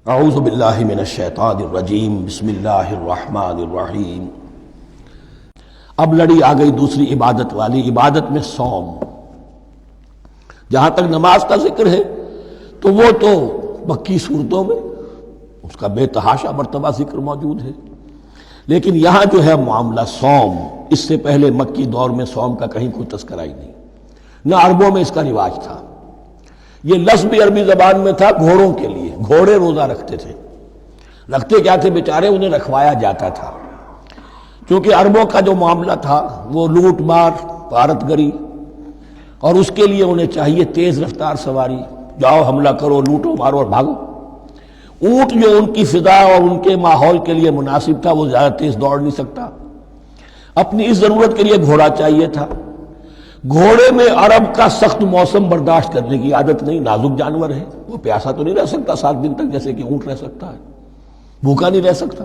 اعوذ باللہ من الشیطان الرجیم بسم اللہ الرحمن الرحیم۔ اب لڑی آ گئی دوسری عبادت والی، عبادت میں صوم۔ جہاں تک نماز کا ذکر ہے تو وہ تو مکی صورتوں میں اس کا بے تحاشا مرتبہ ذکر موجود ہے، لیکن یہاں جو ہے معاملہ صوم، اس سے پہلے مکی دور میں صوم کا کہیں کوئی تذکرہ ہی نہیں، نہ عربوں میں اس کا رواج تھا۔ یہ لفظ بھی عربی زبان میں تھا گھوڑوں کے لیے، گھوڑے روزہ رکھتے تھے۔ رکھتے کیا تھے بیچارے؟ انہیں رکھوایا جاتا تھا، کیونکہ عربوں کا جو معاملہ تھا وہ لوٹ مار، غارت گری، اور اس کے لیے انہیں چاہیے تیز رفتار سواری، جاؤ حملہ کرو، لوٹو مارو اور بھاگو۔ اونٹ جو ان کی فضا اور ان کے ماحول کے لیے مناسب تھا وہ زیادہ تیز دوڑ نہیں سکتا، اپنی اس ضرورت کے لیے گھوڑا چاہیے تھا۔ گھوڑے میں عرب کا سخت موسم برداشت کرنے کی عادت نہیں، نازک جانور ہے، وہ پیاسا تو نہیں رہ سکتا 7 دن تک جیسے کہ اونٹ رہ سکتا ہے، بھوکا نہیں رہ سکتا،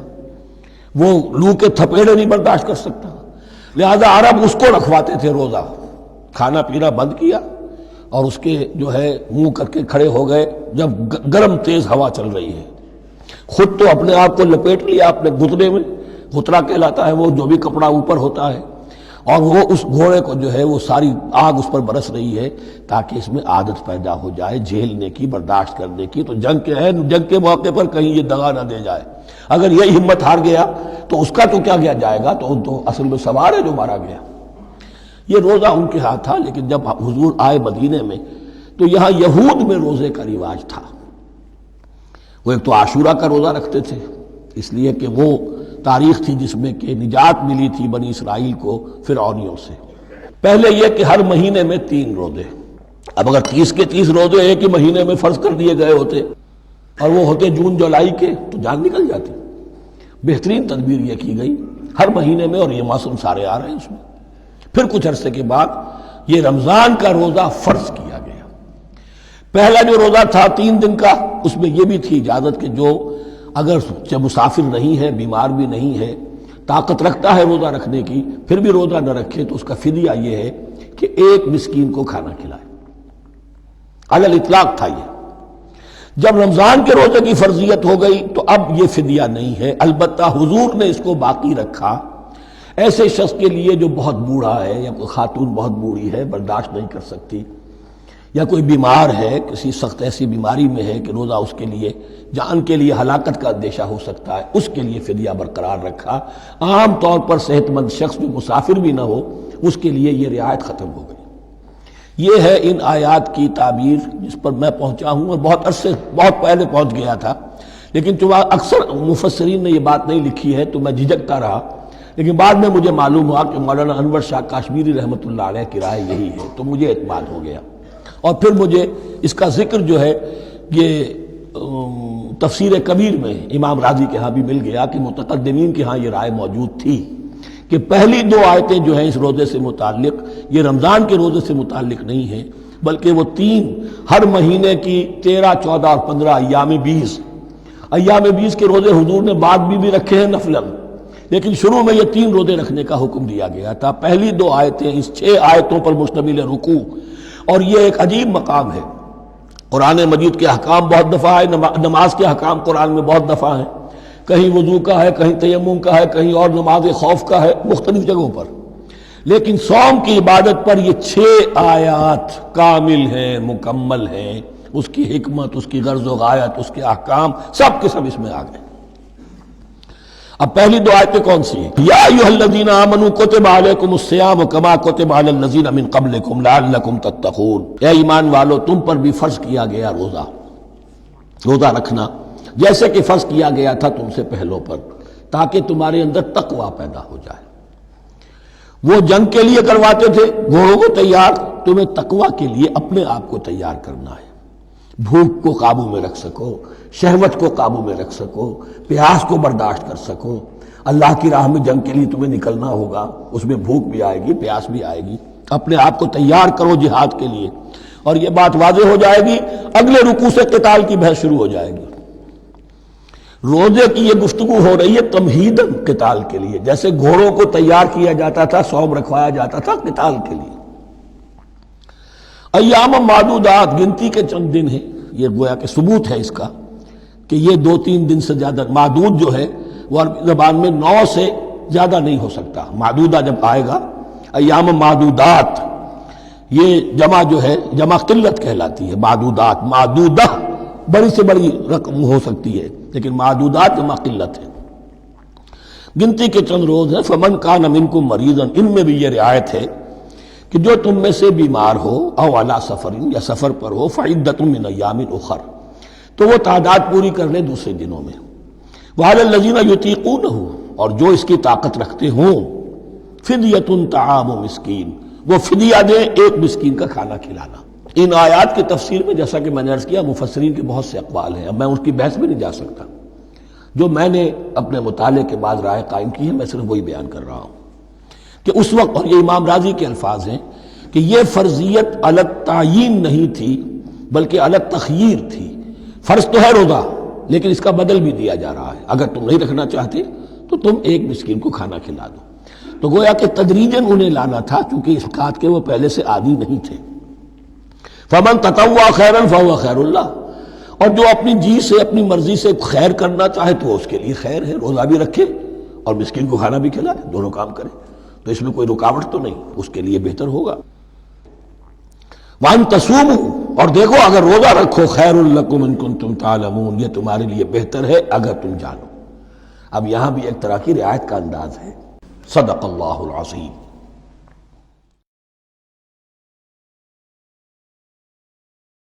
وہ لو کے تھپیڑے نہیں برداشت کر سکتا، لہذا عرب اس کو رکھواتے تھے روزہ۔ کھانا پینا بند کیا اور اس کے جو ہے منہ کر کے کھڑے ہو گئے جب گرم تیز ہوا چل رہی ہے، خود تو اپنے آپ کو لپیٹ لیا اپنے گھتنے میں، گھترا کہلاتا ہے وہ جو بھی کپڑا اوپر ہوتا ہے، اور وہ اس گھوڑے کو جو ہے وہ ساری آگ اس پر برس رہی ہے تاکہ اس میں عادت پیدا ہو جائے جھیلنے کی، برداشت کرنے کی۔ تو جنگ کے موقع پر کہیں یہ دغا نہ دے جائے، اگر یہ ہمت ہار گیا تو اس کا تو کیا کیا جائے گا، تو اصل میں سوار ہے جو مارا گیا۔ یہ روزہ ان کے ہاتھ تھا، لیکن جب حضور آئے مدینے میں تو یہاں یہود میں روزے کا رواج تھا۔ وہ ایک تو عاشورہ کا روزہ رکھتے تھے، اس لیے کہ وہ تاریخ تھی جس میں کہ نجات ملی تھی بنی اسرائیل کو فرعونیوں سے۔ پہلے یہ کہ ہر مہینے میں 3 روزے، اب اگر 30 کے 30 روزے ایک ہی مہینے میں فرض کر دیے گئے ہوتے اور وہ ہوتے جون جولائی کے تو جان نکل جاتی۔ بہترین تدبیر یہ کی گئی ہر مہینے میں، اور یہ موسم سارے آ رہے ہیں اس میں۔ پھر کچھ عرصے کے بعد یہ رمضان کا روزہ فرض کیا گیا۔ پہلا جو روزہ تھا 3 دن کا، اس میں یہ بھی تھی اجازت کہ جو اگر مسافر نہیں ہے، بیمار بھی نہیں ہے، طاقت رکھتا ہے روزہ رکھنے کی، پھر بھی روزہ نہ رکھے تو اس کا فدیہ یہ ہے کہ 1 مسکین کو کھانا کھلائے۔ علی الاطلاق تھا یہ۔ جب رمضان کے روزے کی فرضیت ہو گئی تو اب یہ فدیہ نہیں ہے، البتہ حضور نے اس کو باقی رکھا ایسے شخص کے لیے جو بہت بوڑھا ہے، یا کوئی خاتون بہت بوڑھی ہے برداشت نہیں کر سکتی، یا کوئی بیمار ہے، کسی سخت ایسی بیماری میں ہے کہ روزہ اس کے لیے جان کے لیے ہلاکت کا اندیشہ ہو سکتا ہے، اس کے لیے فدیہ برقرار رکھا۔ عام طور پر صحت مند شخص جو مسافر بھی نہ ہو اس کے لیے یہ رعایت ختم ہو گئی۔ یہ ہے ان آیات کی تعبیر جس پر میں پہنچا ہوں، اور بہت پہلے پہنچ گیا تھا، لیکن چونکہ اکثر مفسرین نے یہ بات نہیں لکھی ہے تو میں جھجکتا رہا، لیکن بعد میں مجھے معلوم ہوا کہ مولانا انور شاہ کاشمیری رحمۃ اللہ علیہ کی رائے یہی ہے، تو مجھے اعتماد ہو گیا۔ اور پھر مجھے اس کا ذکر جو ہے یہ تفسیر کبیر میں امام راضی کے ہاں بھی مل گیا کہ متقدمین کے ہاں یہ رائے موجود تھی کہ پہلی 2 آیتیں جو ہیں اس روزے سے متعلق، یہ رمضان کے روزے سے متعلق نہیں ہیں، بلکہ وہ 3 ہر مہینے کی 13، 14 اور 15 ایام 20 کے روزے حضور نے بعد بھی رکھے ہیں نفلاً، لیکن شروع میں یہ 3 روزے رکھنے کا حکم دیا گیا تھا۔ پہلی 2 آیتیں اس 6 آیتوں پر مشتمل رکوع، اور یہ ایک عجیب مقام ہے۔ قرآن مجید کے احکام بہت دفعہ ہے، نماز کے احکام قرآن میں بہت دفعہ ہیں، کہیں وضو کا ہے، کہیں تیمم کا ہے، کہیں اور نماز خوف کا ہے، مختلف جگہوں پر، لیکن صوم کی عبادت پر یہ 6 آیات کامل ہیں، مکمل ہیں، اس کی حکمت، اس کی غرض و غایت، اس کے احکام سب کے سب اس میں آ گئے۔ اب پہلی 2 آیتیں کون سی ہیں؟ یا ایھا الذین آمنوا کتب علیکم الصیام کما کتب علی الذین من قبلکم لعلکم تتقون، اے ایمان والو تم پر بھی فرض کیا گیا روزہ رکھنا جیسے کہ فرض کیا گیا تھا تم سے پہلوں پر، تاکہ تمہارے اندر تقوی پیدا ہو جائے۔ وہ جنگ کے لیے کرواتے تھے گھوڑوں کو تیار، تمہیں تقوی کے لیے اپنے آپ کو تیار کرنا ہے، بھوک کو قابو میں رکھ سکو، شہوت کو قابو میں رکھ سکو، پیاس کو برداشت کر سکو۔ اللہ کی راہ میں جنگ کے لیے تمہیں نکلنا ہوگا، اس میں بھوک بھی آئے گی، پیاس بھی آئے گی، اپنے آپ کو تیار کرو جہاد کے لیے۔ اور یہ بات واضح ہو جائے گی، اگلے رکوع سے قتال کی بحث شروع ہو جائے گی۔ روزے کی یہ گفتگو ہو رہی ہے تمہیداً قتال کے لیے، جیسے گھوڑوں کو تیار کیا جاتا تھا، صوم رکھوایا جاتا تھا قتال کے لیے۔ ایام معدودات، گنتی کے چند دن ہیں، یہ گویا کہ ثبوت ہے اس کا کہ یہ 2-3 دن سے زیادہ، معدود جو ہے وہ عربی زبان میں 9 سے زیادہ نہیں ہو سکتا. معدودہ جب آئے گا، ایام معدودات، یہ جمع جو ہے جمع قلت کہلاتی ہے. معدودات، معدودہ بڑی سے بڑی رقم ہو سکتی ہے، لیکن معدودات جمع قلت ہے. گنتی کے چند روز ہیں. فمن کان منکم مریضا، ان میں بھی یہ رعایت ہے کہ جو تم میں سے بیمار ہو، او علی سفر، یا سفر پر ہو، فعدۃ من ایام اخر، تو وہ تعداد پوری کر لے دوسرے دنوں میں. وعلی الذین یطیقونہ، اور جو اس کی طاقت رکھتے ہوں، فدیۃ طعام مسکین، وہ فدیہ دے ایک مسکین کا کھانا کھلانا. ان آیات کی تفسیر میں جیسا کہ میں نے عرض کیا مفسرین کے بہت سے اقوال ہیں، اب میں اس کی بحث میں نہیں جا سکتا. جو میں نے اپنے مطالعے کے بعد رائے قائم کی ہے میں صرف وہی بیان کر رہا ہوں کہ اس وقت، اور یہ امام راضی کے الفاظ ہیں، کہ یہ فرضیت علی التعیین نہیں تھی بلکہ علی التخییر تھی. فرض تو ہے روزہ، لیکن اس کا بدل بھی دیا جا رہا ہے. اگر تم نہیں رکھنا چاہتے تو تم ایک مسکین کو کھانا کھلا دو. تو گویا کہ تدریجاً انہیں لانا تھا، چونکہ اس بات کے وہ پہلے سے عادی نہیں تھے. فمن تطوع خیرا فهو خیر اللہ، اور جو اپنی جی سے، اپنی مرضی سے خیر کرنا چاہے تو اس کے لیے خیر ہے. روزہ بھی رکھے اور مسکین کو کھانا بھی کھلائے، دونوں کام کرے، تو اس میں کوئی رکاوٹ تو نہیں، اس کے لیے بہتر ہوگا. وَأَن تَصُومُوا، اور دیکھو اگر روزہ رکھو، خیر لکم ان کنتم تعلمون، یہ تمہارے لیے بہتر ہے اگر تم جانو. اب یہاں بھی ایک طرح کی رعایت کا انداز ہے. صدق اللہ العظیم.